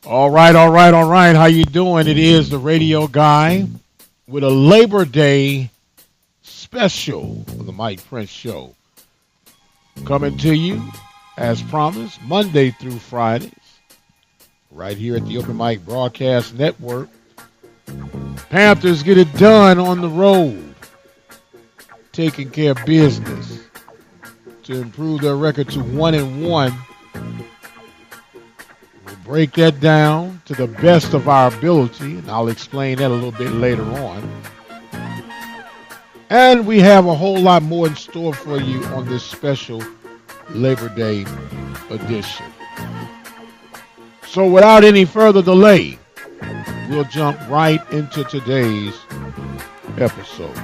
All right, all right, all right. How you doing? It is the radio guy with a Labor Day special for the Mike Prince Show. Coming to you, as promised, Monday through Fridays, right here at the Open Mic Broadcast Network. Panthers get it done on the road, taking care of business to improve their record to 1-1. We'll break that down to the best of our ability, and I'll explain that a little bit later on. And we have a whole lot more in store for you on this special Labor Day edition. So without any further delay, we'll jump right into today's episode.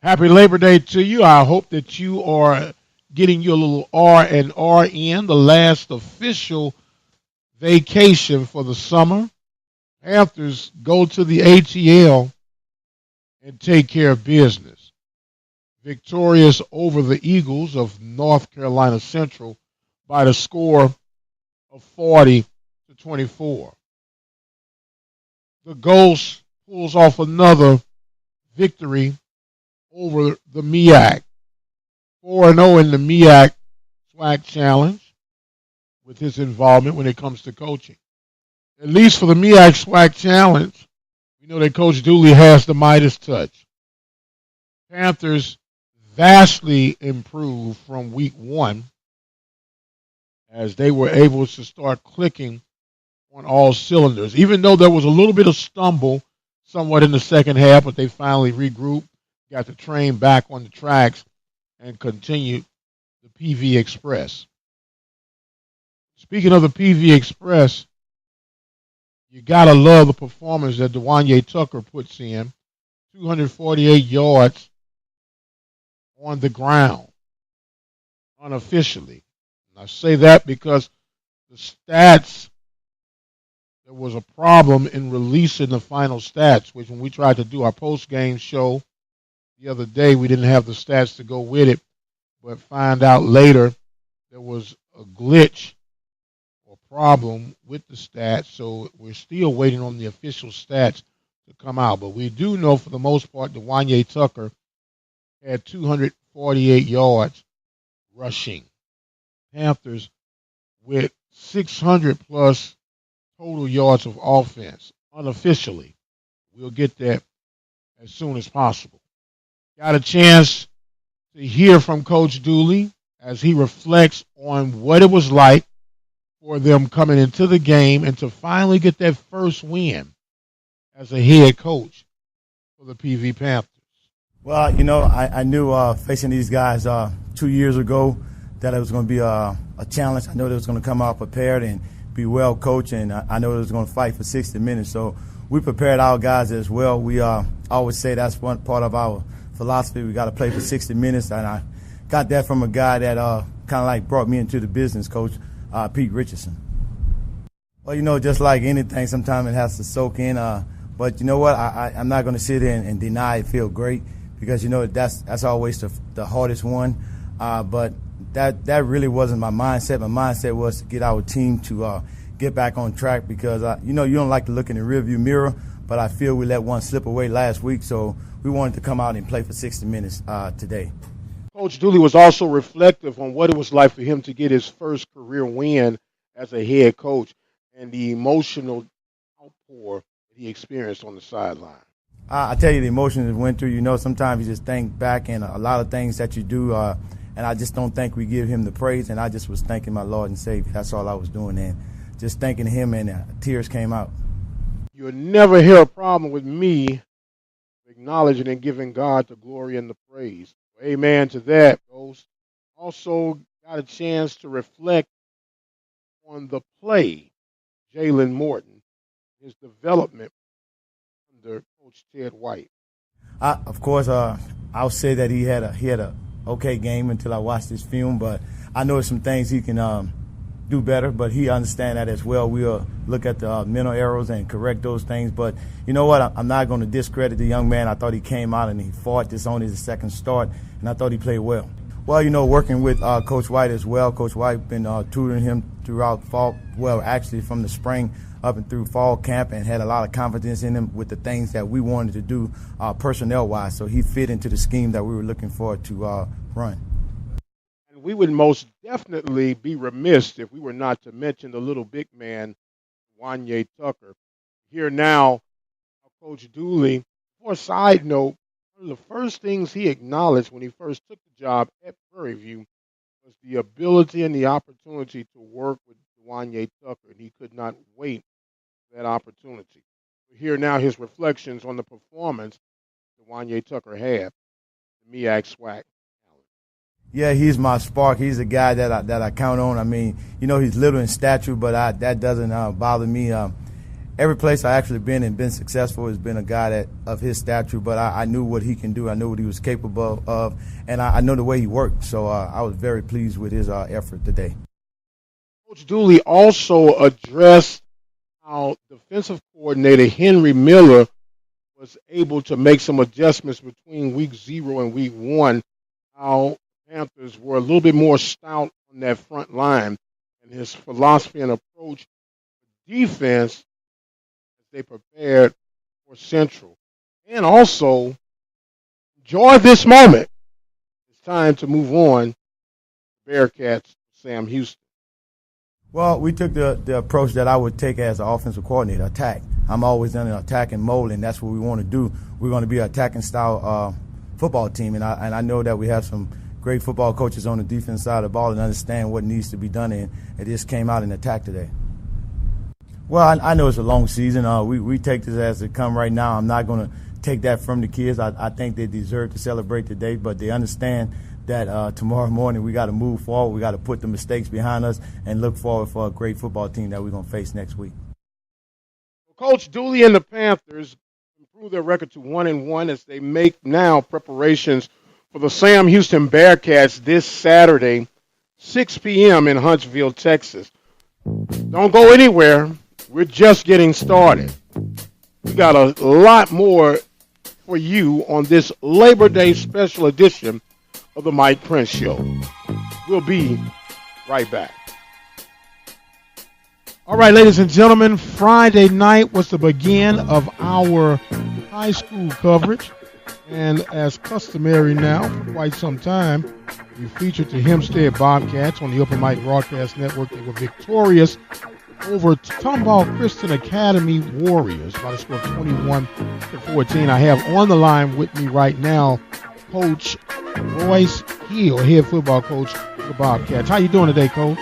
Happy Labor Day to you. I hope that you are getting your little R&R in, the last official vacation for the summer. Panthers go to the ATL and take care of business. Victorious over the Eagles of North Carolina Central by the score of 40-24. The Ghost pulls off another victory over the MEAC. 4-0 in the MEAC SWAC Challenge with his involvement when it comes to coaching. At least for the MEAC SWAC Challenge, we know that Coach Dooley has the Midas touch. Panthers vastly improved from week one as they were able to start clicking on all cylinders. Even though there was a little bit of stumble somewhat in the second half, but they finally regrouped, got the train back on the tracks, and continued the PV Express. Speaking of the PV Express, you got to love the performance that Dwanye Tucker puts in. 248 yards on the ground, unofficially. And I say that because the stats, there was a problem in releasing the final stats, which when we tried to do our post-game show the other day, we didn't have the stats to go with it, but find out later there was a glitch or problem with the stats, so we're still waiting on the official stats to come out. But we do know for the most part Dwanye Tucker had 248 yards rushing. Panthers with 600-plus total yards of offense, unofficially. We'll get that as soon as possible. Got a chance to hear from Coach Dooley as he reflects on what it was like for them coming into the game and to finally get that first win as a head coach for the PV Panthers. Well, I knew facing these guys 2 years ago that it was going to be a challenge. I know they was going to come out prepared and be well coached, and I know they was going to fight for 60 minutes. So we prepared our guys as well. We always say that's one part of our philosophy. We got to play for 60 minutes, and I got that from a guy that kind of like brought me into the business, Coach Pete Richardson. Well, just like anything, sometimes it has to soak in. But you know what? I'm not going to sit in and deny it feel great because, that's always the hardest one. But that really wasn't my mindset. My mindset was to get our team to get back on track because, you don't like to look in the rearview mirror, but I feel we let one slip away last week, so we wanted to come out and play for 60 minutes today. Coach Dooley was also reflective on what it was like for him to get his first career win as a head coach and the emotional outpour that he experienced on the sideline. I tell you, the emotions that went through, sometimes you just think back and a lot of things that you do, and I just don't think we give him the praise, and I just was thanking my Lord and Savior. That's all I was doing, and just thanking him, and tears came out. You'll never hear a problem with me acknowledging and giving God the glory and the praise. Amen to that, Ghost. Also got a chance to reflect on the play, Jalen Morton, his development under Coach Ted White. Of course, I'll say that he had a okay game until I watched his film, but I know some things he can do better, but he understands that as well. We'll look at the mental errors and correct those things. But you know what? I'm not going to discredit the young man. I thought he came out and he fought. This only his second start, and I thought he played well. Well, working with Coach White as well. Coach White been tutoring him throughout fall, well, actually from the spring up and through fall camp, and had a lot of confidence in him with the things that we wanted to do personnel-wise. So he fit into the scheme that we were looking for to run. And we would most definitely be remiss if we were not to mention the little big man, Wanye Tucker. Here now, Coach Dooley, for a side note, one of the first things he acknowledged when he first took the job at Prairie was the ability and the opportunity to work with Wanye Tucker, and he could not wait for that opportunity. Here now his reflections on the performance that Wanye Tucker had, the MEAC SWAC. Yeah, he's my spark. He's a guy that I count on. I mean, he's little in stature, but that doesn't bother me. Every place I actually been and been successful has been a guy of his stature, but I knew what he can do. I knew what he was capable of, and I know the way he worked. So I was very pleased with his effort today. Coach Dooley also addressed how defensive coordinator Henry Miller was able to make some adjustments between week 0 and week 1, how Panthers were a little bit more stout on that front line, and his philosophy and approach to defense as they prepared for Central. And also, enjoy this moment. It's time to move on to Bearcats, Sam Houston. Well, we took the approach that I would take as an offensive coordinator, attack. I'm always in an attacking mode, and that's what we want to do. We're going to be an attacking style football team, and I know that we have some great football coaches on the defense side of the ball and understand what needs to be done, and it just came out in attack today. Well, I know it's a long season. We take this as it come right now. I'm not going to take that from the kids. I think they deserve to celebrate today, but they understand that tomorrow morning we got to move forward. We got to put the mistakes behind us and look forward for a great football team that we're going to face next week. Coach Dooley and the Panthers improve their record to 1-1 as they make now preparations for the Sam Houston Bearcats this Saturday, 6 p.m. in Huntsville, Texas. Don't go anywhere. We're just getting started. We got a lot more for you on this Labor Day special edition of the Mike Prince Show. We'll be right back. All right, ladies and gentlemen, Friday night was the begin of our high school coverage. And as customary now, for quite some time, we featured the Hempstead Bobcats on the Open Mic Broadcast Network. They were victorious over Tomball Christian Academy Warriors by the score of 21-14. I have on the line with me right now Coach Royce Hill, head football coach for the Bobcats. How you doing today, Coach?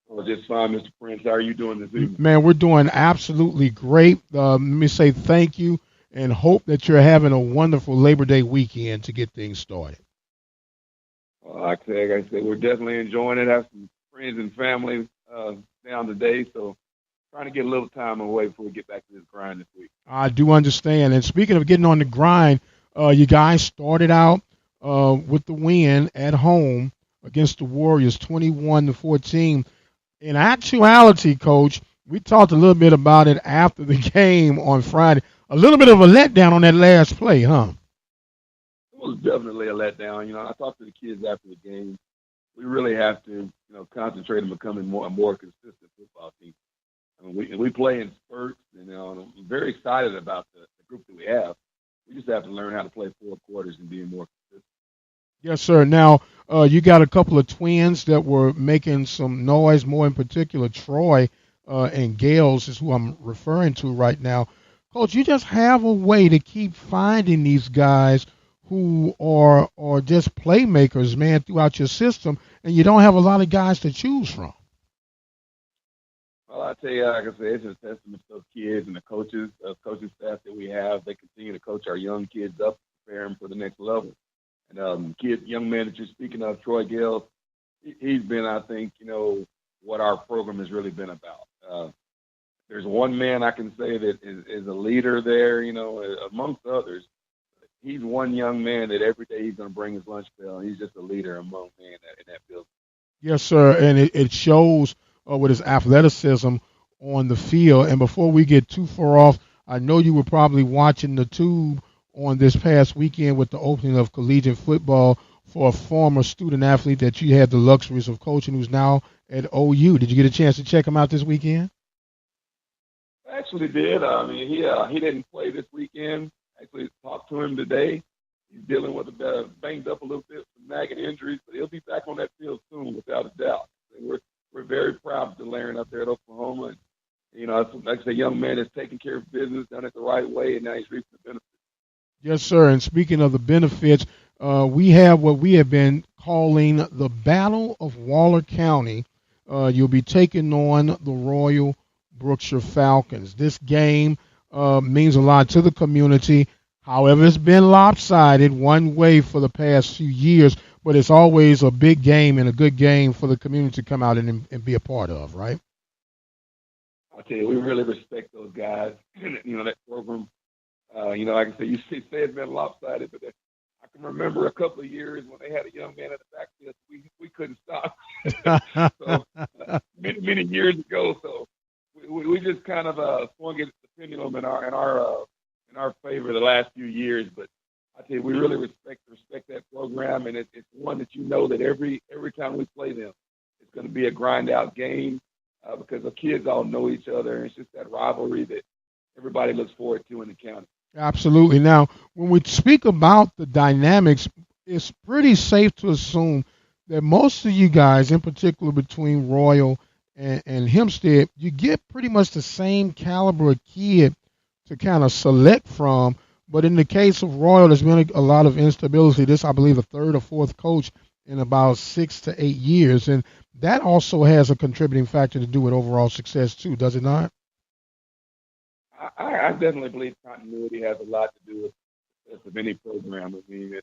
Oh, just fine, Mr. Prince. How are you doing this evening? Man, we're doing absolutely great. Let me say thank you and hope that you're having a wonderful Labor Day weekend to get things started. Like I said, we're definitely enjoying it. Have some friends and family down today, so trying to get a little time away before we get back to this grind this week. I do understand. And speaking of getting on the grind, you guys started out with the win at home against the Warriors, 21-14. In actuality, Coach, we talked a little bit about it after the game on Friday. A little bit of a letdown on that last play, huh? It was definitely a letdown. I talked to the kids after the game. We really have to, concentrate on becoming a more consistent football team. I mean, we play in spurts, and I'm very excited about the group that we have. We just have to learn how to play 4 quarters and be more consistent. Yes, sir. Now, you got a couple of twins that were making some noise, more in particular Troy and Gales is who I'm referring to right now. Coach, you just have a way to keep finding these guys who are just playmakers, man, throughout your system, and you don't have a lot of guys to choose from. Well, I tell you, like I said, it's a testament to those kids and the coaching staff that we have. They continue to coach our young kids up, prepare them for the next level. And young man that you're speaking of, Troy Gales, he's been, I think, what our program has really been about. There's one man I can say that is a leader there, amongst others. He's one young man that every day he's going to bring his lunch bell. He's just a leader among men in that building. Yes, sir, and it shows with his athleticism on the field. And before we get too far off, I know you were probably watching the tube on this past weekend with the opening of collegiate football for a former student athlete that you had the luxuries of coaching who's now at OU. Did you get a chance to check him out this weekend? I actually did. I mean, he didn't play this weekend. Actually talked to him today. He's dealing with a banged up a little bit from nagging injuries, but he'll be back on that field soon, without a doubt. And we're very proud of De'Laren up there at Oklahoma. And, you know, like a young man that's taking care of business, done it the right way, and now he's reaping the benefits. Yes, sir. And speaking of the benefits, we have what we have been calling the Battle of Waller County. You'll be taking on the Royal Brookshire Falcons. This game means a lot to the community. However, it's been lopsided one way for the past few years, but it's always a big game and a good game for the community to come out and be a part of, right? I'll tell you, we really respect those guys. You know, that program, you know, like I said, you say it's been lopsided, but I can remember a couple of years when they had a young man in the backfield, we couldn't stop. So, many years ago, so we just kind of swung it the pendulum in our favor the last few years. But I tell you, we really respect that program, and it's one that you know that every time we play them, it's going to be a grind out game because the kids all know each other, and it's just that rivalry that everybody looks forward to in the county. Absolutely. Now, when we speak about the dynamics, it's pretty safe to assume that most of you guys, in particular between Royal and Hempstead, you get pretty much the same caliber of kid to kind of select from. But in the case of Royal, there's been a lot of instability. This, I believe, the third or fourth coach in about 6 to 8 years. And that also has a contributing factor to do with overall success, too, does it not? I definitely believe continuity has a lot to do with the success of any program. I mean,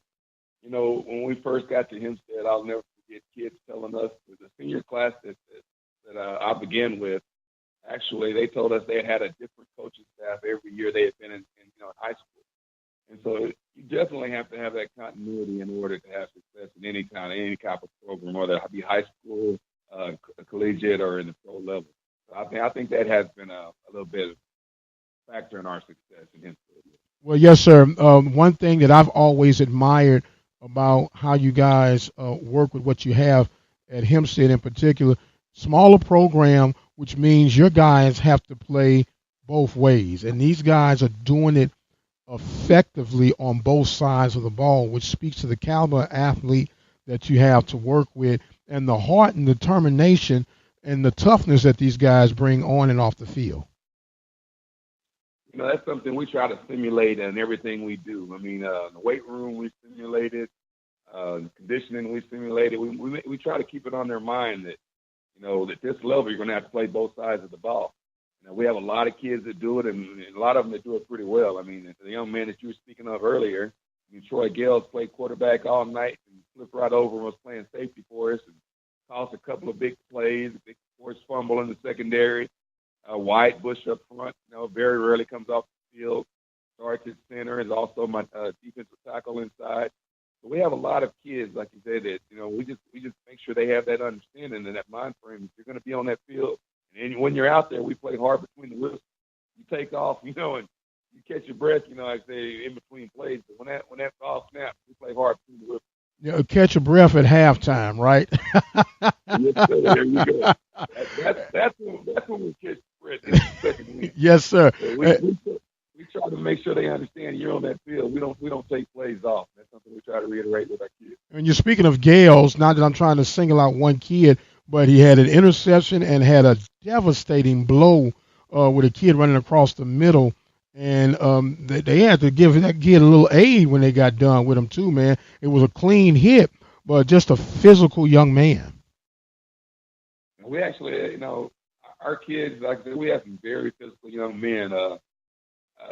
you know, when we first got to Hempstead, I'll never forget kids telling us, the senior class that I began with, actually, they told us they had a different coaching staff every year they had been in high school. And so you definitely have to have that continuity in order to have success in any type of program, whether it be high school, collegiate, or in the pro level. So I think that has been a little bit of a factor in our success in Hempstead. Well, yes, sir. One thing that I've always admired about how you guys work with what you have at Hempstead in particular, smaller program, which means your guys have to play both ways. And these guys are doing it effectively on both sides of the ball, which speaks to the caliber of athlete that you have to work with and the heart and determination and the toughness that these guys bring on and off the field. You know, that's something we try to simulate in everything we do. I mean, the weight room we simulate it, conditioning we simulate it. We try to keep it on their mind that, you know, at this level you're going to have to play both sides of the ball. You know, we have a lot of kids that do it, and a lot of them that do it pretty well. I mean, the young man that you were speaking of earlier, I mean, Troy Gales played quarterback all night and flipped right over and was playing safety for us and caused a couple of big plays, a big forced fumble in the secondary. White Bush up front, you know, very rarely comes off the field. Starts at center, is also my defensive tackle inside. So we have a lot of kids, like you said, that, you know, we just make sure they have that understanding and that mind frame. If you're going to be on that field, and when you're out there, we play hard between the whistles. You take off, you know, and you catch your breath, you know, like I say, in between plays. But when that ball snaps, we play hard between the whistles. Yeah, catch your breath at halftime, right? Yes, sir. There you go. That's when we catch breath in the second week. Yes, sir. So we try to make sure they understand you're on that field. We don't take plays off. That's something we try to reiterate with our kids. And you're speaking of Gales, not that I'm trying to single out one kid, but he had an interception and had a devastating blow with a kid running across the middle. And they had to give that kid a little aid when they got done with him too, man. It was a clean hit, but just a physical young man. We actually, you know, our kids, like I said, we have some very physical young men.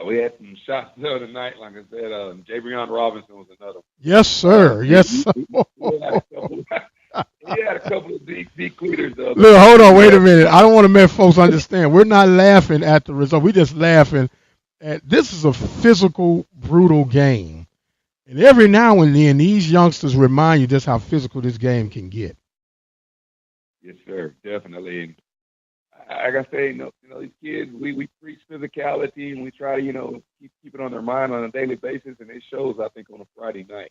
We had some shots the other night, like I said, Jabrion Robinson was another one. Yes, sir. Yes, sir. He had a couple of deep leaders. Look, hold on, wait a minute. I don't want to make folks understand. We're not laughing at the result. We're just laughing at this is a physical, brutal game. And every now and then, these youngsters remind you just how physical this game can get. Yes, sir, definitely. And like I say, you know, these kids, we preach physicality and we try to, you know, keep it on their mind on a daily basis, and it shows, I think, on a Friday night.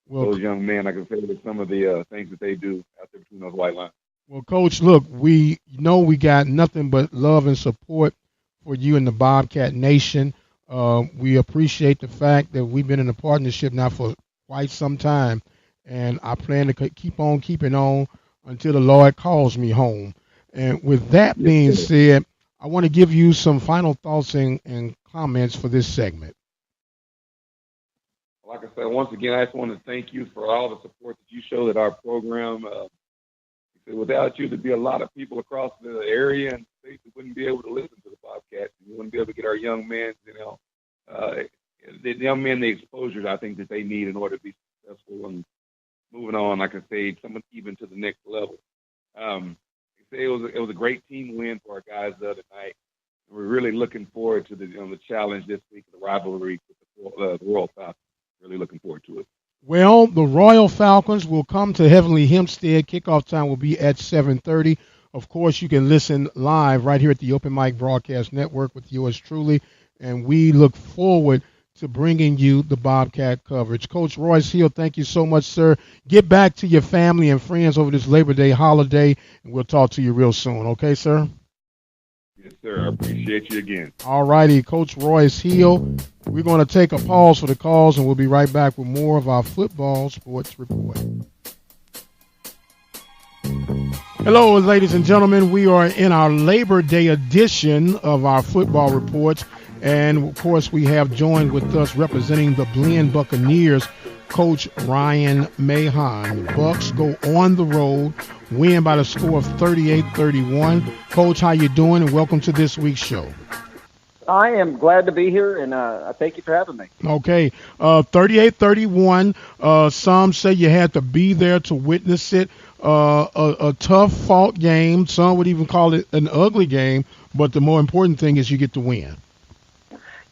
those young men, like I said, with some of the things that they do out there between those white lines. Well, Coach, look, we know we got nothing but love and support for you and the Bobcat Nation. We appreciate the fact that we've been in a partnership now for quite some time, and I plan to keep on keeping on until the Lord calls me home. And with that being said, I want to give you some final thoughts and comments for this segment. Like I said, once again, I just want to thank you for all the support that you showed at our program. Without you, there'd be a lot of people across the area and states that wouldn't be able to listen to the Bobcats. We wouldn't be able to get our young men, the young men the exposure I think that they need in order to be successful and moving on, like I say, someone even to the next level. It was a great team win for our guys the other night. We're really looking forward to the challenge this week, the rivalry with the Royal Falcons. Really looking forward to it. Well, the Royal Falcons will come to Heavenly Hempstead. Kickoff time will be at 7:30. Of course, you can listen live right here at the Open Mic Broadcast Network with yours truly, and we look forward to bringing you the Bobcat coverage. Coach Royce Hill, thank you so much, sir. Get back to your family and friends over this Labor Day holiday, and we'll talk to you real soon. Okay, sir? Yes, sir. I appreciate you again. All righty, Coach Royce Hill. We're going to take a pause for the calls, and we'll be right back with more of our football sports report. Hello, ladies and gentlemen. We are in our Labor Day edition of our football reports. And, of course, we have joined with us representing the Blinn Buccaneers, Coach Ryan Mahon. The Bucs go on the road, win by the score of 38-31. Coach, how you doing? And welcome to this week's show. I am glad to be here, and I thank you for having me. Okay, 38-31. Some say you had to be there to witness it. A tough-fought game. Some would even call it an ugly game, but the more important thing is you get to win.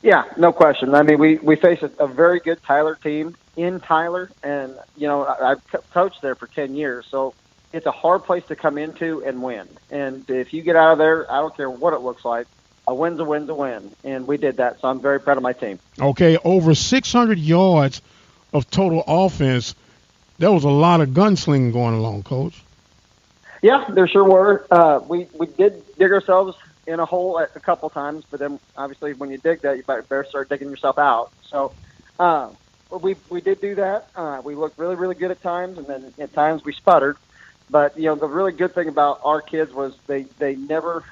Yeah, no question. I mean, we face a very good Tyler team in Tyler, and, I've coached there for 10 years, so it's a hard place to come into and win. And if you get out of there, I don't care what it looks like, a win's a win's a win, and we did that, so I'm very proud of my team. Okay, over 600 yards of total offense. There was a lot of gunslinging going along, Coach. Yeah, there sure were. We did dig ourselves in a hole a couple times, but then obviously when you dig that, you better start digging yourself out. So we did do that. We looked really, really good at times, and then at times we sputtered. But, the really good thing about our kids was they never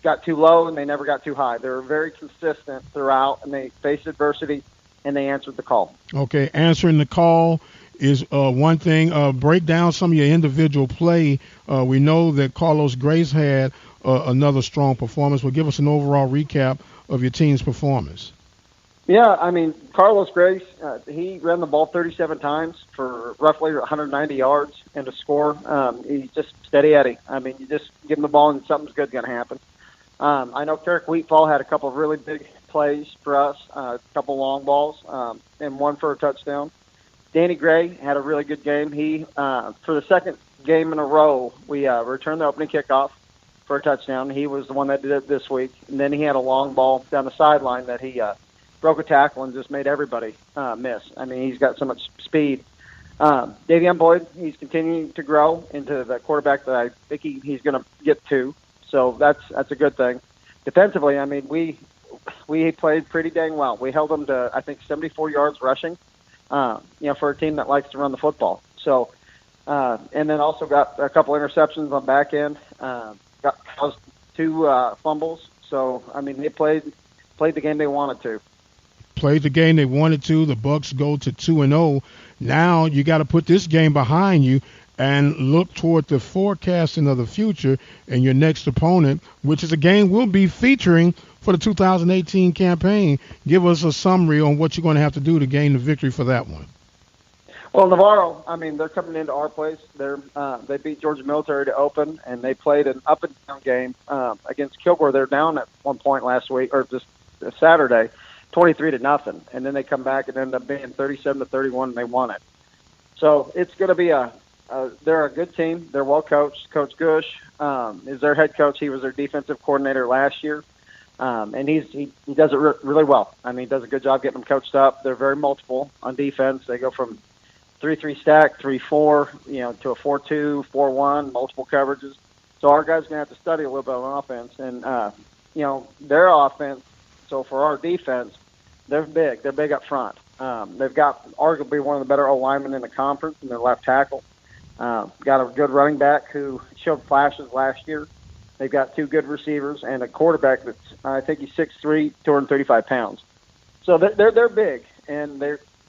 got too low and they never got too high. They were very consistent throughout, and they faced adversity, and they answered the call. Okay, answering the call is one thing. Break down some of your individual play. We know that Carlos Grace had another strong performance. Well, give us an overall recap of your team's performance. Yeah, I mean, Carlos Grace, he ran the ball 37 times for roughly 190 yards and a score. He's just steady Eddie. I mean, you just give him the ball and something's good going to happen. I know Carrick Wheatfall had a couple of really big plays for us, a couple long balls, and one for a touchdown. Danny Gray had a really good game. He, for the second game in a row, we returned the opening kickoff for a touchdown. He was the one that did it this week. And then he had a long ball down the sideline that he broke a tackle and just made everybody miss. I mean, he's got so much speed. Davion Boyd, he's continuing to grow into the quarterback that I think he's going to get to. So that's a good thing. Defensively, I mean, we played pretty dang well. We held them to, I think, 74 yards rushing, for a team that likes to run the football. So, and then also got a couple interceptions on back end, caused two fumbles. So, I mean, they played the game they wanted to. Played the game they wanted to. The Bucs go to 2-0. Now you got to put this game behind you and look toward the forecasting of the future and your next opponent, which is a game we'll be featuring for the 2018 campaign. Give us a summary on what you're going to have to do to gain the victory for that one. Well, Navarro, I mean, they're coming into our place. They beat Georgia Military to open, and they played an up-and-down game against Kilgore. They're down at one point last week, or just Saturday, 23-0, and then they come back and end up being 37-31, and they won it. So it's going to be they're a good team. They're well coached. Coach Gush is their head coach. He was their defensive coordinator last year, and he does it really well. I mean, he does a good job getting them coached up. They're very multiple on defense. They go from 3-3 stack, 3-4, to a 4-2, 4-1, multiple coverages. So our guys are going to have to study a little bit on offense. And, their offense, so for our defense, they're big. They're big up front. They've got arguably one of the better O-linemen in the conference in their left tackle. Got a good running back who showed flashes last year. They've got 2 good receivers and a quarterback that's, I think he's 6'3", 235 pounds. So they're big, and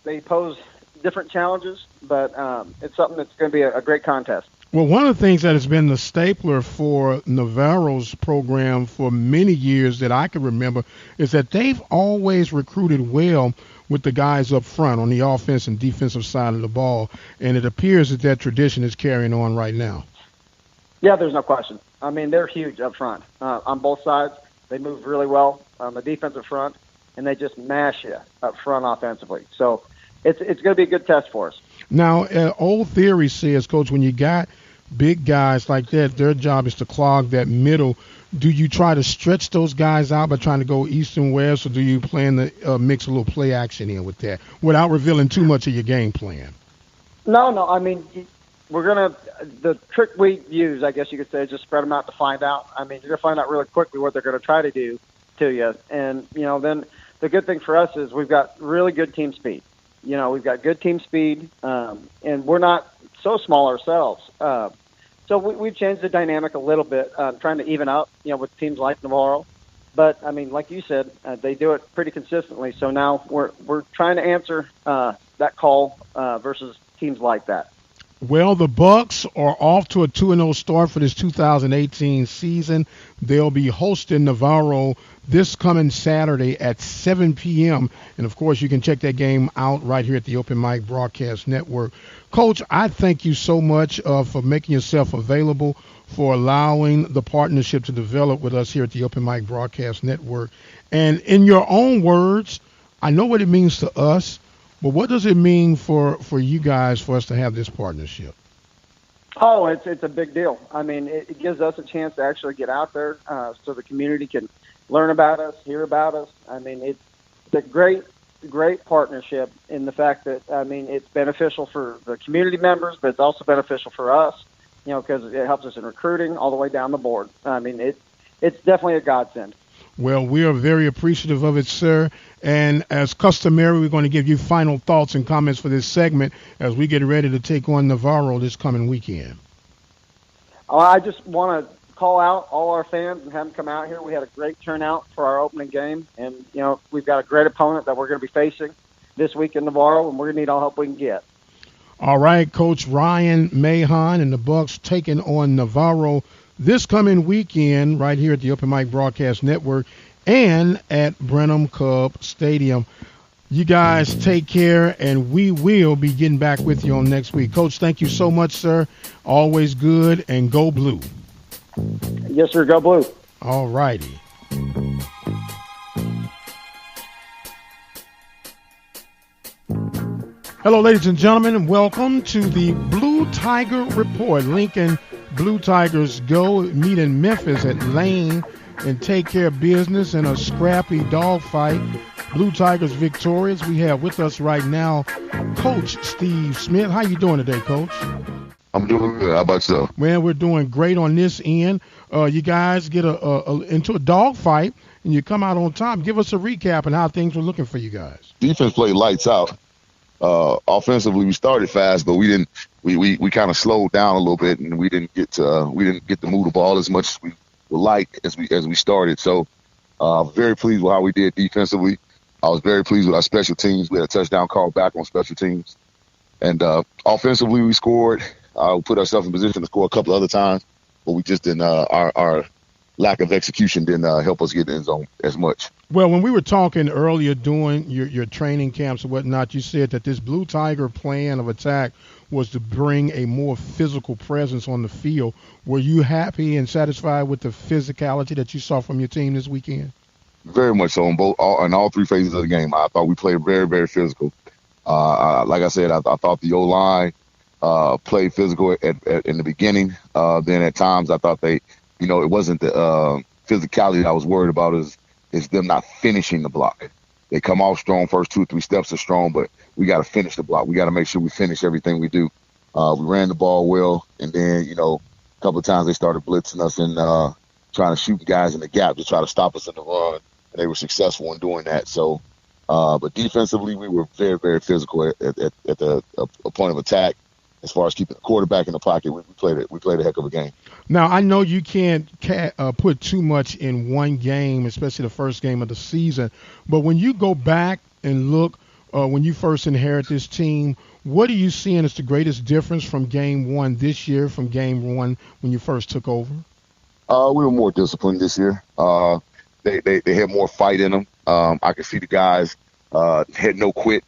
they pose different challenges, but it's something that's going to be a great contest. Well, one of the things that has been the stapler for Navarro's program for many years that I can remember is that they've always recruited well with the guys up front on the offense and defensive side of the ball, and it appears that tradition is carrying on right now. Yeah, there's no question. I mean, they're huge up front on both sides. They move really well on the defensive front, and they just mash you up front offensively. So it's going to be a good test for us. Now, old theory says, Coach, when you got big guys like that, their job is to clog that middle. Do you try to stretch those guys out by trying to go east and west, or do you plan to mix a little play action in with that without revealing too much of your game plan? No. I mean, the trick we use, I guess you could say, is just spread them out to find out. I mean, you're going to find out really quickly what they're going to try to do to you. And, then the good thing for us is we've got really good team speed. We've got good team speed, and we're not so small ourselves. So we've changed the dynamic a little bit, trying to even up, with teams like Navarro. But, I mean, like you said, they do it pretty consistently. So now we're trying to answer that call versus teams like that. Well, the Bucs are off to a 2-0 start for this 2018 season. They'll be hosting Navarro this coming Saturday at 7 p.m. And, of course, you can check that game out right here at the Open Mic Broadcast Network. Coach, I thank you so much for making yourself available, for allowing the partnership to develop with us here at the Open Mic Broadcast Network. And in your own words, I know what it means to us, but what does it mean for you guys for us to have this partnership? Oh, it's a big deal. I mean, it gives us a chance to actually get out there so the community can learn about us, hear about us. I mean, it's a great partnership in the fact that, I mean, it's beneficial for the community members, but it's also beneficial for us, because it helps us in recruiting all the way down the board. I mean, it's definitely a godsend. Well, we are very appreciative of it, sir. And as customary, we're going to give you final thoughts and comments for this segment as we get ready to take on Navarro this coming weekend. I just want to call out all our fans and have them come out here. We had a great turnout for our opening game, and we've got a great opponent that we're going to be facing this week in Navarro, and we're going to need all help we can get. All right, Coach Ryan Mahon and the Bucs taking on Navarro this coming weekend right here at the Open Mic Broadcast Network and at Brenham Cub Stadium. You guys take care, and we will be getting back with you on next week. Coach, thank you so much, sir. Always good, and go blue. Yes, sir. Go blue. All righty. Hello, ladies and gentlemen, and welcome to the Blue Tiger Report. Lincoln Blue Tigers go meet in Memphis at Lane and take care of business in a scrappy dogfight. Blue Tigers victorious. We have with us right now Coach Steve Smith. How you doing today, Coach? I'm doing good. How about yourself? Man, we're doing great on this end. You guys get into a dogfight, and you come out on top. Give us a recap and how things were looking for you guys. Defense played lights out. Offensively, we started fast, but we didn't. We kind of slowed down a little bit, and we didn't get to move the ball as much as we would like as we started. So, very pleased with how we did defensively. I was very pleased with our special teams. We had a touchdown call back on special teams, and offensively, we scored. Put ourselves in position to score a couple other times, but we just didn't. Our lack of execution didn't help us get in the end zone as much. Well, when we were talking earlier doing your training camps and whatnot, you said that this Blue Tiger plan of attack was to bring a more physical presence on the field. Were you happy and satisfied with the physicality that you saw from your team this weekend? Very much so in all three phases of the game. I thought we played very, very physical. Like I said, I thought the O-line played physical in the beginning. Then at times I thought it wasn't the physicality that I was worried about. Is them not finishing the block. They come off strong. First 2 or 3 steps are strong, but we got to finish the block. We got to make sure we finish everything we do. We ran the ball well, and then, a couple of times they started blitzing us and trying to shoot guys in the gap to try to stop us in the run, and they were successful in doing that. So, but defensively, we were very, very physical at the point of attack. As far as keeping the quarterback in the pocket, we played a heck of a game. Now, I know you can't put too much in one game, especially the first game of the season, but when you go back and look when you first inherit this team, what are you seeing as the greatest difference from game 1 this year from game 1 when you first took over? We were more disciplined this year. They had more fight in them. I could see the guys had no quit.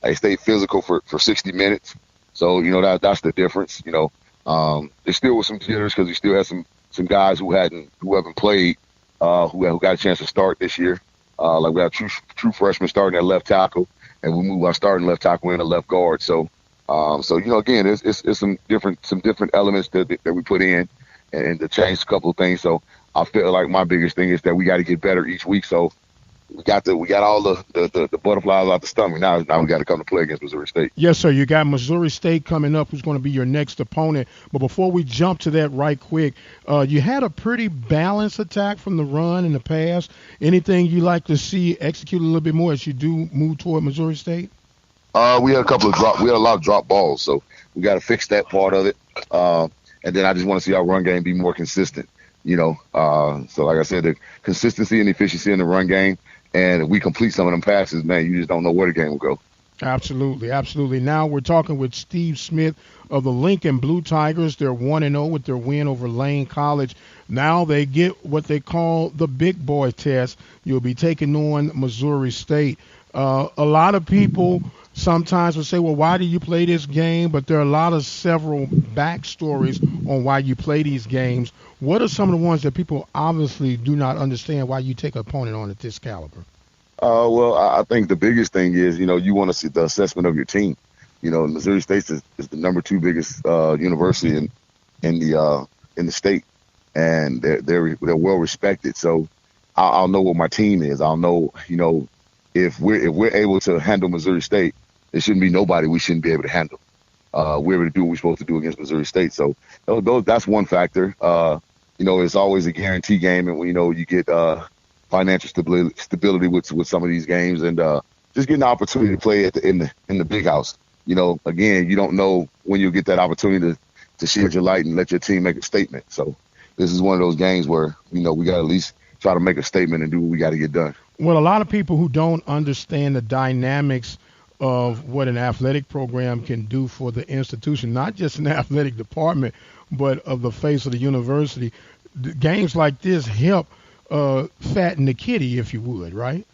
They stayed physical for 60 minutes. So, that's the difference. There still was some jitters because we still had some guys who haven't played, who got a chance to start this year. Like we have true freshmen starting at left tackle, and we move our starting left tackle in at left guard. So, again, it's some different elements that we put in and to change a couple of things. So I feel like my biggest thing is that we got to get better each week. So we got all the butterflies out the stomach. Now we got to come to play against Missouri State. Yes, sir. You got Missouri State coming up, who's going to be your next opponent. But before we jump to that right quick, you had a pretty balanced attack from the run in the pass. Anything you like to see execute a little bit more as you do move toward Missouri State? We had a lot of drop balls, so we got to fix that part of it. And then I just want to see our run game be more consistent. So like I said, the consistency and efficiency in the run game. And if we complete some of them passes, man, you just don't know where the game will go. Absolutely, absolutely. Now we're talking with Steve Smith of the Lincoln Blue Tigers. They're 1-0 with their win over Lane College. Now they get what they call the big boy test. You'll be taking on Missouri State. A lot of people sometimes will say, well, why do you play this game? But there are several backstories on why you play these games. What are some of the ones that people obviously do not understand why you take an opponent on at this caliber? Well, I think the biggest thing is, you want to see the assessment of your team. Missouri State is the number 2 biggest university in the state, and they're well respected. So I'll know what my team is. I'll know, if we're able to handle Missouri State, there shouldn't be nobody we shouldn't be able to handle. We're able to do what we're supposed to do against Missouri State. So that's one factor. It's always a guarantee game, and you get financial stability with some of these games, and just getting the opportunity to play in the big house. Again, you don't know when you'll get that opportunity to shed your light and let your team make a statement. So this is one of those games where we got to at least try to make a statement and do what we got to get done. Well, a lot of people who don't understand the dynamics of what an athletic program can do for the institution, not just an athletic department, but of the face of the university. Games like this help fatten the kitty, if you would, right?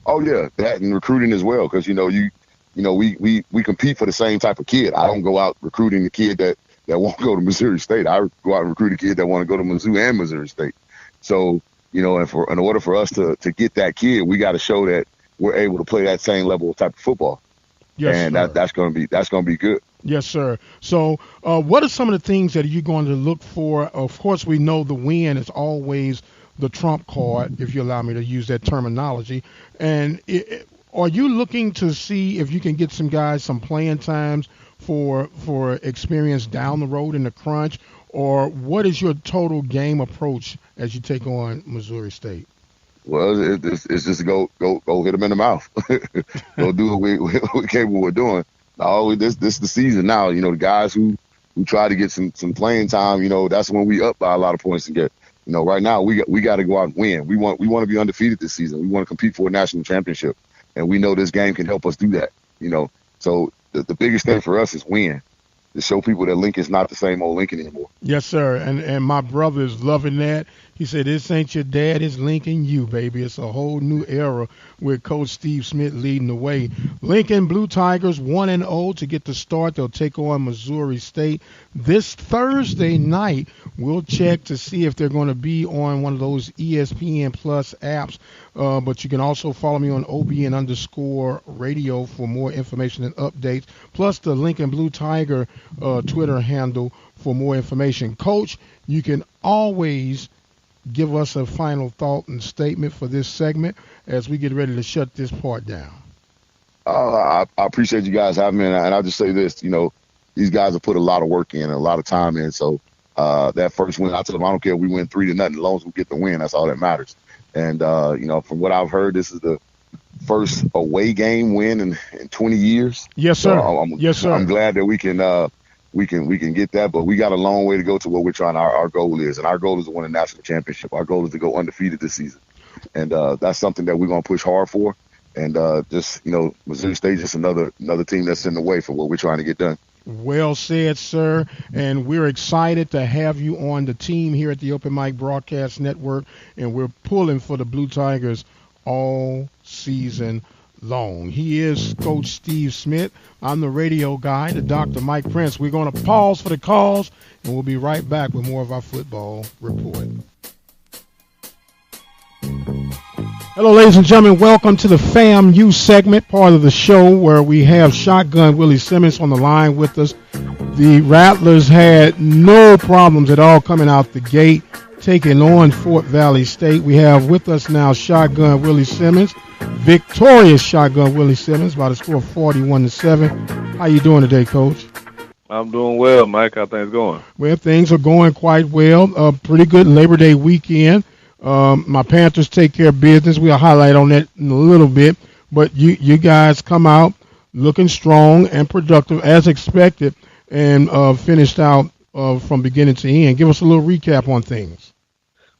Oh yeah, that and recruiting as well, because we compete for the same type of kid. I don't go out recruiting the kid that won't go to Missouri State. I go out and recruit a kid that want to go to Mizzou and Missouri State. So in order for us to get that kid, we got to show that we're able to play that same level of type of football. Yes, and that's going to be good. Yes, sir. So what are some of the things that you're going to look for? Of course, we know the win is always the trump card, if you allow me to use that terminology. And are you looking to see if you can get some guys some playing times for experience down the road in the crunch? Or what is your total game approach as you take on Missouri State? Well, it's just go hit them in the mouth. Go do what we're capable of doing. This is the season now. The guys who try to get some playing time, that's when we up by a lot of points to get. Right now we got to go out and win. We want to be undefeated this season. We want to compete for a national championship, and we know this game can help us do that. So the biggest thing for us is win. To show people that Lincoln's not the same old Lincoln anymore. Yes, sir. And my brother is loving that. He said, this ain't your dad, it's Lincoln you, baby. It's a whole new era with Coach Steve Smith leading the way. Lincoln Blue Tigers 1-0 to get the start. They'll take on Missouri State this Thursday night. We'll check to see if they're going to be on one of those ESPN Plus apps. But you can also follow me on OBN_radio for more information and updates, plus the Lincoln Blue Tiger Twitter handle for more information. Coach, you can always give us a final thought and statement for this segment as we get ready to shut this part down. I appreciate you guys having me, and I'll just say this, these guys have put a lot of work in and a lot of time in. So that first win, I told them I don't care if we win 3-0, as long as we get the win, that's all that matters. And, from what I've heard, this is the first away game win in 20 years. Yes, sir. So Yes, sir. I'm glad that we can get that, but we got a long way to go to what we're trying. Our goal is, and our goal is to win a national championship. Our goal is to go undefeated this season, and that's something that we're going to push hard for. And Missouri State just another team that's in the way for what we're trying to get done. Well said, sir. And we're excited to have you on the team here at the Open Mic Broadcast Network, and we're pulling for the Blue Tigers all season long. He is Coach Steve Smith. I'm the radio guy, the Dr. Mike Prince. We're going to pause for the calls, and we'll be right back with more of our football report. Hello, ladies and gentlemen. Welcome to the FAMU segment, part of the show where we have Shotgun Willie Simmons on the line with us. The Rattlers had no problems at all coming out the gate, taking on Fort Valley State. We have with us now Shotgun Willie Simmons, victorious Shotgun Willie Simmons by the score of 41-7. How you doing today, Coach? I'm doing well, Mike. How things going? Well, things are going quite well. Pretty good Labor Day weekend. My Panthers take care of business. We'll highlight on that in a little bit. But you guys come out looking strong and productive as expected and finished out from beginning to end. Give us a little recap on things.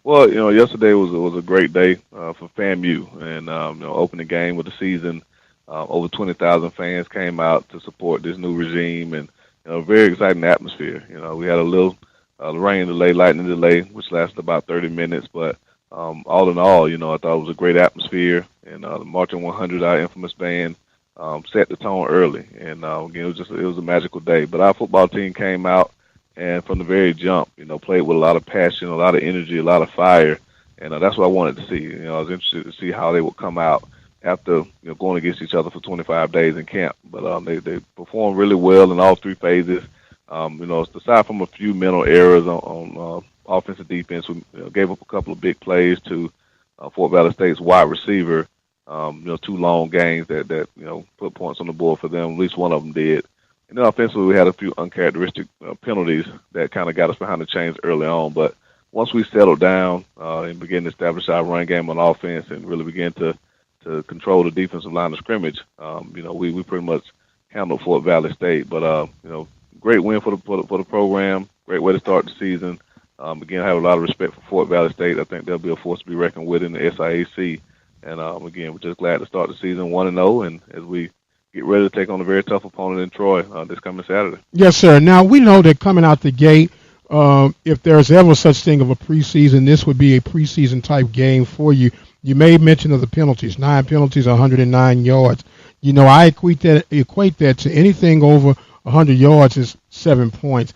Well, yesterday was a great day for FAMU, and opening game of the season. Over 20,000 fans came out to support this new regime, and very exciting atmosphere. We had a little rain delay, lightning delay, which lasted about 30 minutes, but all in all, I thought it was a great atmosphere, and the Marching 100, our infamous band, set the tone early, and again, it was a magical day. But our football team came out, and from the very jump, played with a lot of passion, a lot of energy, a lot of fire, and that's what I wanted to see. I was interested to see how they would come out after going against each other for 25 days in camp. But they performed really well in all three phases. Aside from a few mental errors on offense and defense, we gave up a couple of big plays to Fort Valley State's wide receiver. Two long gains that put points on the board for them. At least one of them did. And then offensively, we had a few uncharacteristic penalties that kind of got us behind the chains early on. But once we settled down and began to establish our run game on offense and really began to control the defensive line of scrimmage, we pretty much handled Fort Valley State. But great win for the program. Great way to start the season. Again, I have a lot of respect for Fort Valley State. I think they'll be a force to be reckoned with in the SIAC. And again, we're just glad to start the season 1-0, and as we get ready to take on a very tough opponent in Troy this coming Saturday. Yes, sir. Now, we know that coming out the gate, if there's ever such thing of a preseason, this would be a preseason type game for you. You made mention of the penalties, 9 penalties, 109 yards. I equate that to anything over 100 yards is 7 points.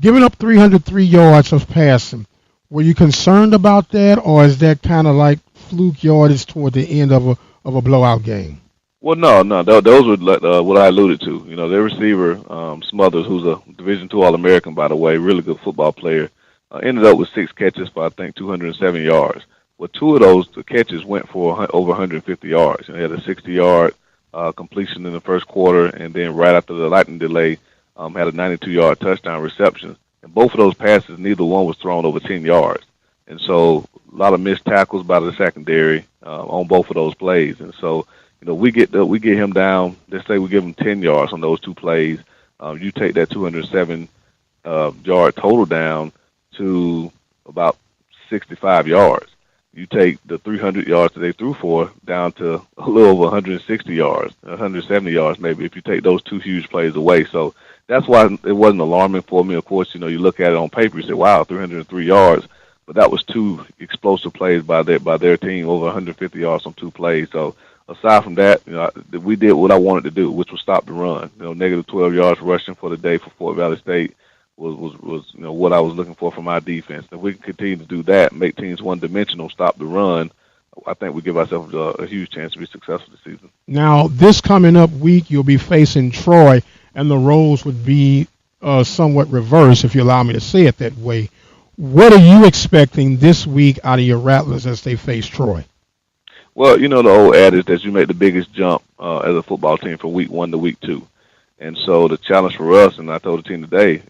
Giving up 303 yards of passing, were you concerned about that, or is that kind of like fluke yardage toward the end of a blowout game? Well, no. Those were what I alluded to. Their receiver, Smothers, who's a Division II All-American, by the way, really good football player, ended up with 6 catches for, I think, 207 yards. Well, 2 of those catches went for over 150 yards. He had a 60-yard completion in the first quarter, and then right after the lightning delay, had a 92-yard touchdown reception. And both of those passes, neither one was thrown over 10 yards. And so a lot of missed tackles by the secondary on both of those plays. And so, we get him down. Let's say we give him 10 yards on those 2 plays. You take that 207 yard total down to about 65 yards. You take the 300 yards that they threw for down to a little over 160 yards, 170 yards maybe, if you take those 2 huge plays away. So that's why it wasn't alarming for me. Of course, you look at it on paper, you say, wow, 303 yards. But that was 2 explosive plays by their team, over 150 yards on 2 plays. So aside from that, we did what I wanted to do, which was stop the run. Negative 12 yards rushing for the day for Fort Valley State was what I was looking for from our defense. If we can continue to do that, make teams one-dimensional, stop the run, I think we give ourselves a huge chance to be successful this season. Now, this coming up week, you'll be facing Troy, and the roles would be somewhat reversed, if you allow me to say it that way. What are you expecting this week out of your Rattlers as they face Troy? Well, you know the old adage that you make the biggest jump as a football team from week 1 to week 2. And so the challenge for us, and I told the team today,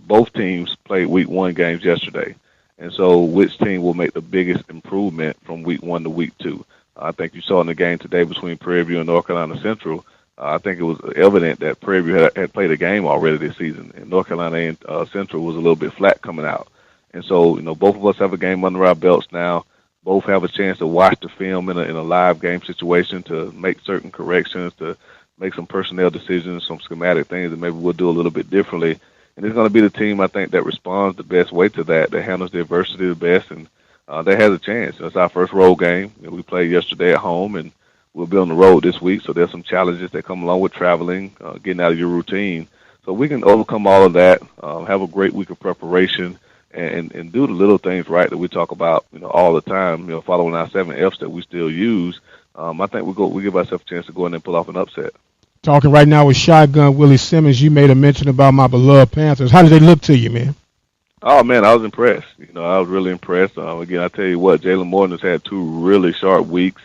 both teams played week 1 games yesterday. And so which team will make the biggest improvement from week 1 to week 2? I think you saw in the game today between Prairie and North Carolina Central, I think it was evident that Prairie had played a game already this season, and North Carolina and Central was a little bit flat coming out. And so, you know, both of us have a game under our belts now. Both have a chance to watch the film in a live game situation to make certain corrections, to make some personnel decisions, some schematic things that maybe we'll do a little bit differently. And it's going to be the team, I think, that responds the best way to that handles the adversity the best, and that has a chance. It's our first road game. You know, we played yesterday at home, and we'll be on the road this week, so there's some challenges that come along with traveling, getting out of your routine. So we can overcome all of that, have a great week of preparation, and do the little things right that we talk about, you know, all the time, you know, following our 7 F's that we still use. I think we give ourselves a chance to go in and pull off an upset. Talking right now with Shotgun Willie Simmons, you made a mention about my beloved Panthers. How did they look to you, man? Oh, man, I was impressed. You know, I was really impressed. Again, I tell you what, Jalen Morton has had 2 really sharp weeks,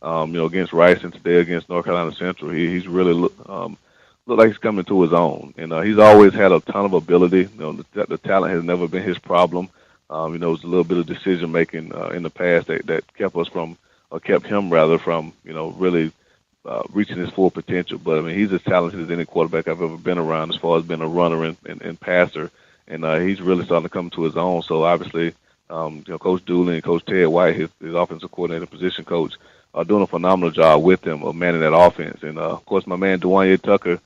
you know, against Rice and today against North Carolina Central. He's really looked like he's coming to his own. And he's always had a ton of ability. You know, the talent has never been his problem. You know, it was a little bit of decision-making in the past that kept him from, you know, really reaching his full potential. But, I mean, he's as talented as any quarterback I've ever been around as far as being a runner and passer. And he's really starting to come to his own. So, obviously, you know, Coach Dooley and Coach Ted White, his offensive coordinator, position coach, are doing a phenomenal job with him of manning that offense. And, of course, my man Dwayne Tucker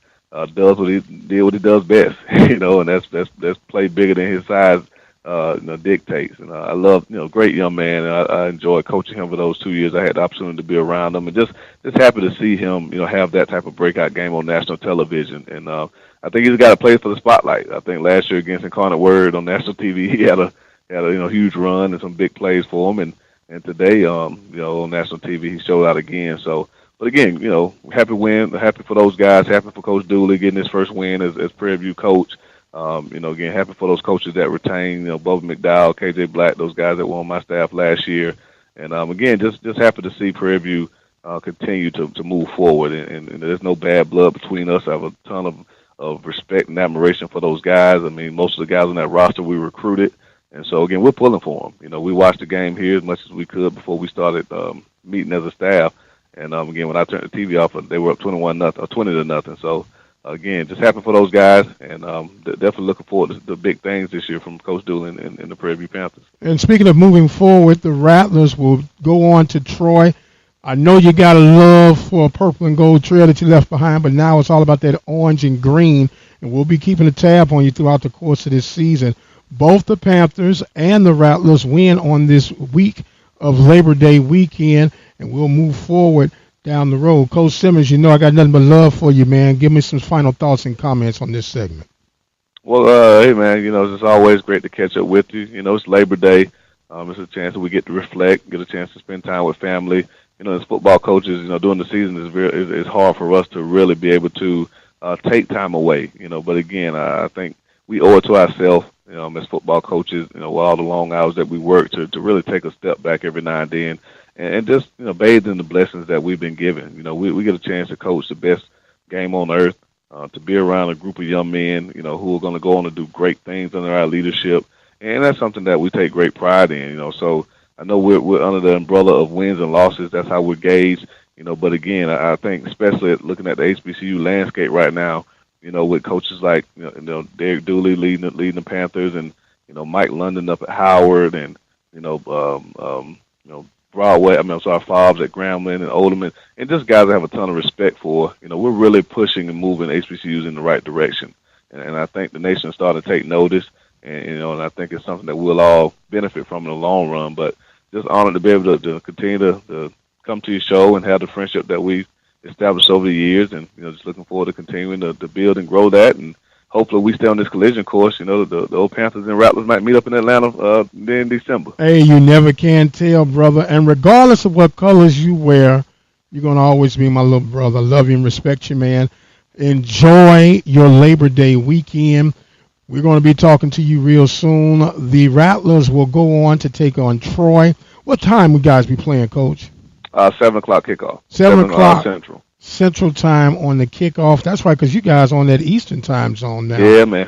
does what he does best, you know, and that's play bigger than his size you know, dictates. And I love, you know, great young man. And I enjoyed coaching him for those 2 years. I had the opportunity to be around him, and just happy to see him, you know, have that type of breakout game on national television. And I think he's got a place for the spotlight. I think last year against Incarnate Word on national TV, he had a you know, huge run and some big plays for him. And today, you know, on national TV, he showed out again. So, but again, you know, happy for those guys, happy for Coach Dooley getting his first win as Prairie View coach. You know, again, happy for those coaches that retained, you know, Bubba McDowell, KJ Black, those guys that were on my staff last year. And again, just happy to see Prairie View continue to move forward. And there's no bad blood between us. I have a ton of respect and admiration for those guys. I mean, most of the guys on that roster we recruited. And so, again, we're pulling for them. You know, we watched the game here as much as we could before we started meeting as a staff. And, again, when I turned the TV off, they were up 20-0. So, again, just happy for those guys, and definitely looking forward to the big things this year from Coach Dooley and the Prairie View Panthers. And speaking of moving forward, the Rattlers will go on to Troy. I know you got a love for a purple and gold trail that you left behind, but now it's all about that orange and green, and we'll be keeping a tab on you throughout the course of this season. Both the Panthers and the Rattlers win on this week of Labor Day weekend, and we'll move forward down the road. Coach Simmons, you know I got nothing but love for you, man. Give me some final thoughts and comments on this segment. Well, hey, man, you know, it's always great to catch up with you. You know, it's Labor Day. It's a chance that we get to reflect, get a chance to spend time with family. You know, as football coaches, you know, during the season it's hard for us to really be able to take time away, you know. But, again, I think we owe it to ourselves, you know, as football coaches, you know, with all the long hours that we work to really take a step back every now and then. And just, you know, bathe in the blessings that we've been given. You know, we get a chance to coach the best game on earth, to be around a group of young men, you know, who are going to go on to do great things under our leadership. And that's something that we take great pride in, you know. So I know we're under the umbrella of wins and losses. That's how we're gauged, you know. But, again, I think especially looking at the HBCU landscape right now, you know, with coaches like, you know, Eric Dooley leading the Panthers, and, you know, Mike London up at Howard, and, you know, Broadway, Fobbs at Grambling and Oldham, and just guys I have a ton of respect for. You know, we're really pushing and moving HBCUs in the right direction. And I think the nation is starting to take notice, and, you know, and I think it's something that we'll all benefit from in the long run. But just honored to be able to continue to come to your show and have the friendship that we've established over the years, and, you know, just looking forward to continuing to build and grow that. And hopefully we stay on this collision course. You know, the old Panthers and Rattlers might meet up in Atlanta in December. Hey, you never can tell, brother. And regardless of what colors you wear, you're going to always be my little brother. I love you and respect you, man. Enjoy your Labor Day weekend. We're going to be talking to you real soon. The Rattlers will go on to take on Troy. What time will you guys be playing, Coach? 7 o'clock kickoff. 7 o'clock Central time on the kickoff. That's right, because you guys are on that Eastern time zone now. Yeah, man.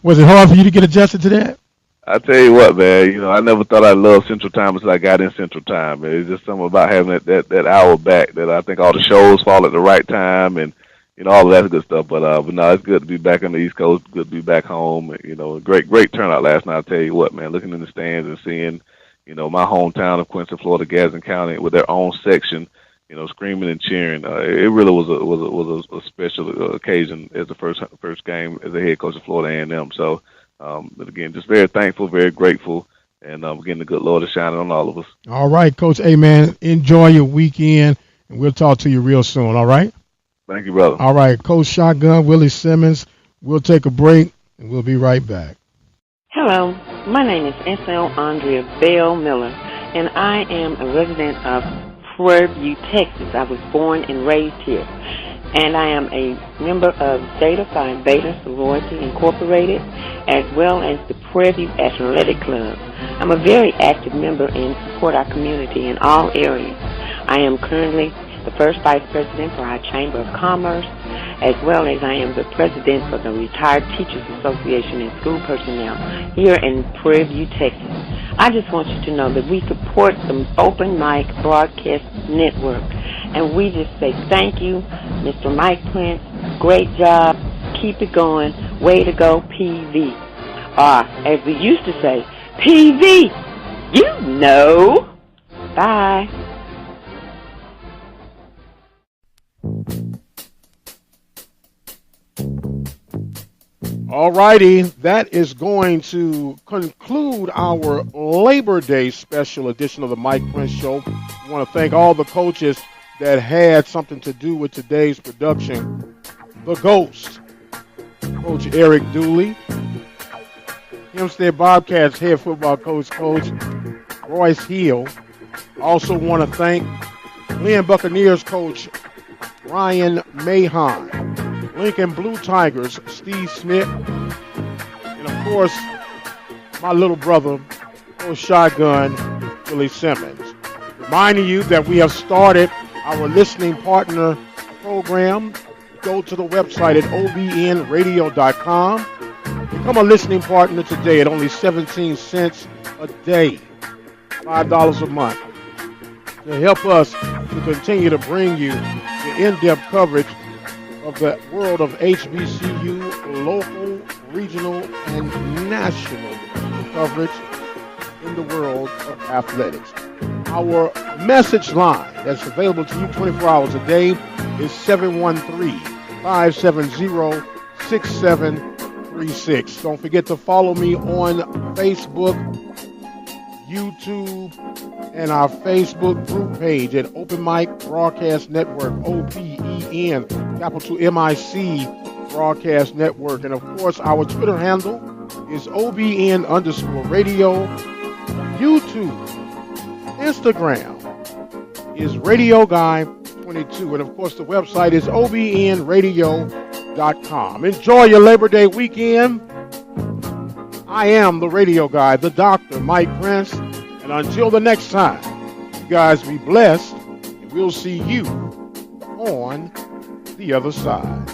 Was it hard for you to get adjusted to that? I tell you what, man. I never thought I loved Central Time until I got in Central Time. It's just something about having that hour back that I think all the shows fall at the right time and all of that good stuff. But no, it's good to be back on the East Coast. Good to be back home. A great turnout last night. I tell you what, man. Looking in the stands and seeing, my hometown of Quincy, Florida, Gadsden County, with their own section, screaming and cheering. It really was a special occasion as the first game as a head coach of Florida A&M. So. But again, just very thankful, very grateful, and getting the good Lord to shine on all of us. All right, Coach. Hey, man, enjoy your weekend, and we'll talk to you real soon, all right? Thank you, brother. All right, Coach Shotgun, Willie Simmons. We'll take a break, and we'll be right back. Hello, my name is S.L. Andrea Bell Miller, and I am a resident of Prairie, Texas. I was born and raised here. And I am a member of Zeta Phi Beta Sorority Incorporated, as well as the Prairie Athletic Club. I'm a very active member and support our community in all areas. I am currently the first vice president for our Chamber of Commerce, as well as I am the president for the Retired Teachers Association and School Personnel here in Prairie, Texas. I just want you to know that we support the Open Mic Broadcast Network. And we just say thank you, Mr. Mike Prince. Great job. Keep it going. Way to go, PV. As we used to say, PV. Bye. All righty. That is going to conclude our Labor Day special edition of the Mike Prince Show. I want to thank all the coaches that had something to do with today's production. The Ghost, Coach Eric Dooley, Hempstead Bobcats head football coach Royce Hill. Also want to thank Blinn Buccaneers coach Ryan Mahon, Lincoln Blue Tigers Steve Smith, and of course my little brother, Coach Shotgun Willie Simmons. Reminding you that we have started our listening partner program. Go to the website at obnradio.com. Become a listening partner today at only 17 cents a day, $5 a month, to help us to continue to bring you the in-depth coverage of the world of HBCU, local, regional, and national coverage in the world of athletics. Our message line that's available to you 24 hours a day is 713-570-6736. Don't forget to follow me on Facebook, YouTube, and our Facebook group page at Open Mic Broadcast Network, OPEN, capital MIC Broadcast Network. And of course, our Twitter handle is OBN_radio. YouTube, Instagram is Radio Guy 22. And of course, the website is obnradio.com. Enjoy your Labor Day weekend. I am the radio guy, the Dr. Mike Prince. And until the next time, you guys be blessed, and we'll see you on the other side.